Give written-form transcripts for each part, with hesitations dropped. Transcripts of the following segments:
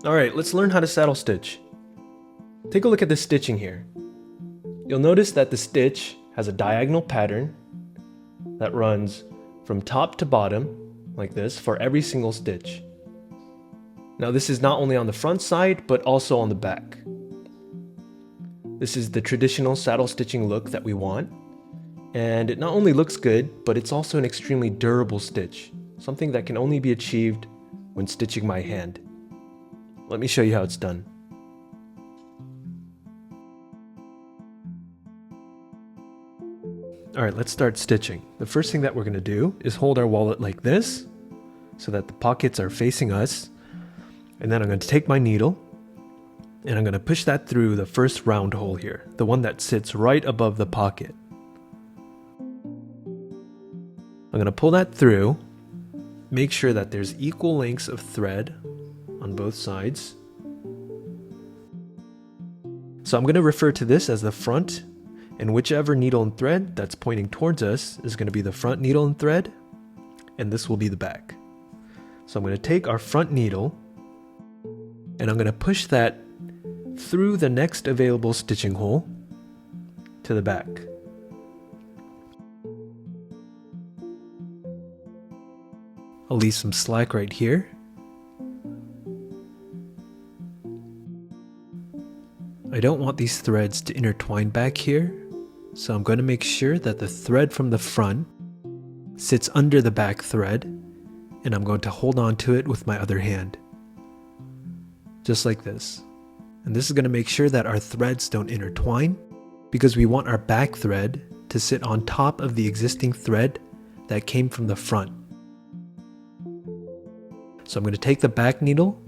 Alright, let's learn how to saddle stitch. Take a look at the stitching here. You'll notice that the stitch has a diagonal pattern that runs from top to bottom, like this, for every single stitch. Now this is not only on the front side, but also on the back. This is the traditional saddle stitching look that we want. And it not only looks good, but it's also an extremely durable stitch, something that can only be achieved when stitching by hand. Let me show you how it's done. Alright, let's start stitching. The first thing that we're going to do is hold our wallet like this, so that the pockets are facing us. And then I'm going to take my needle, and I'm going to push that through the first round hole here, the one that sits right above the pocket. I'm going to pull that through, make sure that there's equal lengths of thread on both sides. So I'm going to refer to this as the front, and whichever needle and thread that's pointing towards us is going to be the front needle and thread, and this will be the back. So I'm going to take our front needle, and I'm going to push that through the next available stitching hole to the back. I'll leave some slack right here. I don't want these threads to intertwine back here, so I'm going to make sure that the thread from the front sits under the back thread, and I'm going to hold on to it with my other hand. Just like this. And this is going to make sure that our threads don't intertwine, because we want our back thread to sit on top of the existing thread that came from the front. So I'm going to take the back needle,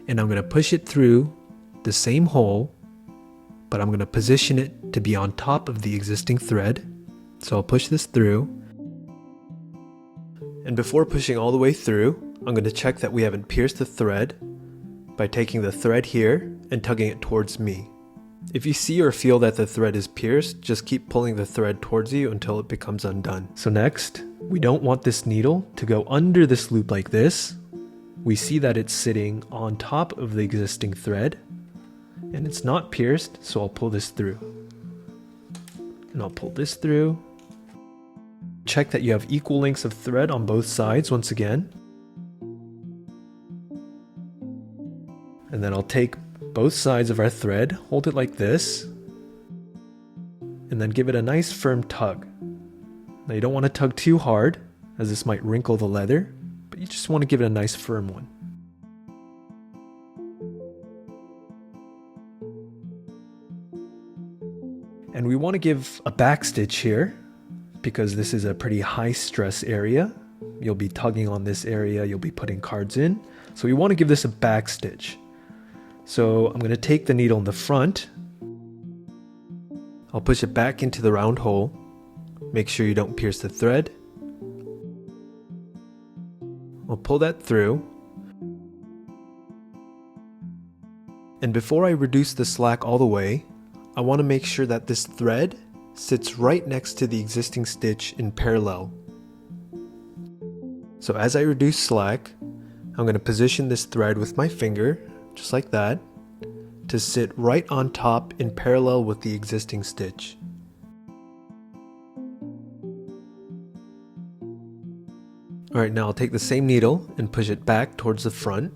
and I'm going to push it through the same hole, but I'm going to position it to be on top of the existing thread. So I'll push this through. And before pushing all the way through, I'm going to check that we haven't pierced the thread by taking the thread here and tugging it towards me. If you see or feel that the thread is pierced, just keep pulling the thread towards you until it becomes undone. So next, we don't want this needle to go under this loop like this. We see that it's sitting on top of the existing thread, and it's not pierced, so I'll pull this through. And I'll pull this through. Check that you have equal lengths of thread on both sides once again. And then I'll take both sides of our thread, hold it like this, and then give it a nice firm tug. Now you don't want to tug too hard, as this might wrinkle the leather, but you just want to give it a nice firm one. And we want to give a back stitch here, because this is a pretty high stress area. You'll be tugging on this area, you'll be putting cards in. So we want to give this a back stitch. So I'm going to take the needle in the front. I'll push it back into the round hole. Make sure you don't pierce the thread. I'll pull that through. And before I reduce the slack all the way, I want to make sure that this thread sits right next to the existing stitch in parallel. So as I reduce slack, I'm going to position this thread with my finger, just like that, to sit right on top in parallel with the existing stitch. Alright, now I'll take the same needle and push it back towards the front.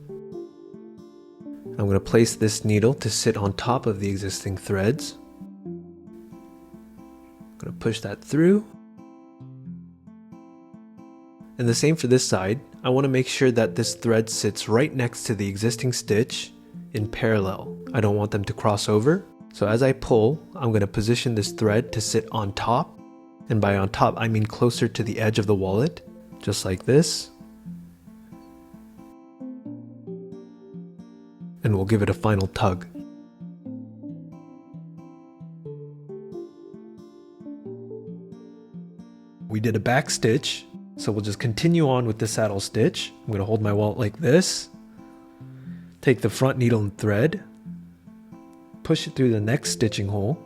I'm going to place this needle to sit on top of the existing threads. I'm going to push that through. And the same for this side. I want to make sure that this thread sits right next to the existing stitch in parallel. I don't want them to cross over. So as I pull, I'm going to position this thread to sit on top. And by on top, I mean closer to the edge of the wallet, just like this. And we'll give it a final tug. We did a back stitch, so we'll just continue on with the saddle stitch. I'm going to hold my wallet like this, take the front needle and thread, push it through the next stitching hole.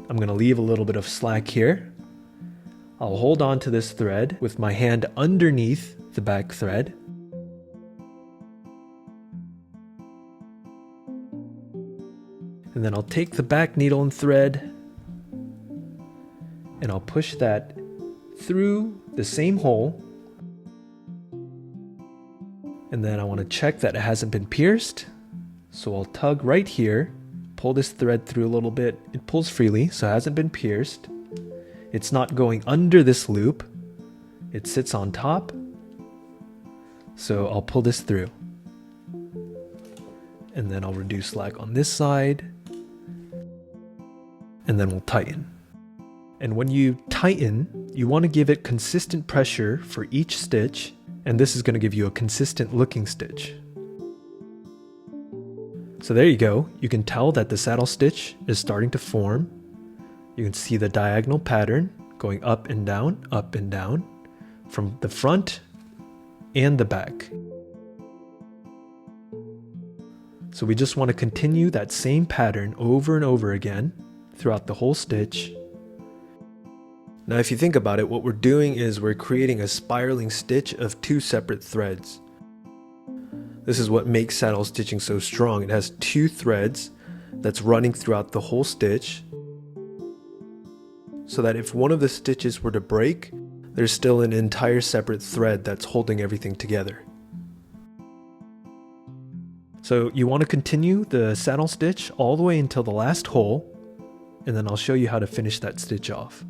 I'm going to leave a little bit of slack here. I'll hold on to this thread with my hand underneath the back thread. And then I'll take the back needle and thread and I'll push that through the same hole. And then I want to check that it hasn't been pierced. So I'll tug right here, pull this thread through a little bit. It pulls freely, so it hasn't been pierced. It's not going under this loop. It sits on top. So I'll pull this through. And then I'll reduce slack on this side. And then we'll tighten. And when you tighten, you want to give it consistent pressure for each stitch, and this is going to give you a consistent looking stitch. So there you go. You can tell that the saddle stitch is starting to form. You can see the diagonal pattern going up and down from the front and the back. So we just want to continue that same pattern over and over again throughout the whole stitch. Now if you think about it, what we're doing is we're creating a spiraling stitch of two separate threads. This is what makes saddle stitching so strong. It has two threads that's running throughout the whole stitch, so that if one of the stitches were to break, there's still an entire separate thread that's holding everything together. So you want to continue the saddle stitch all the way until the last hole, and then I'll show you how to finish that stitch off.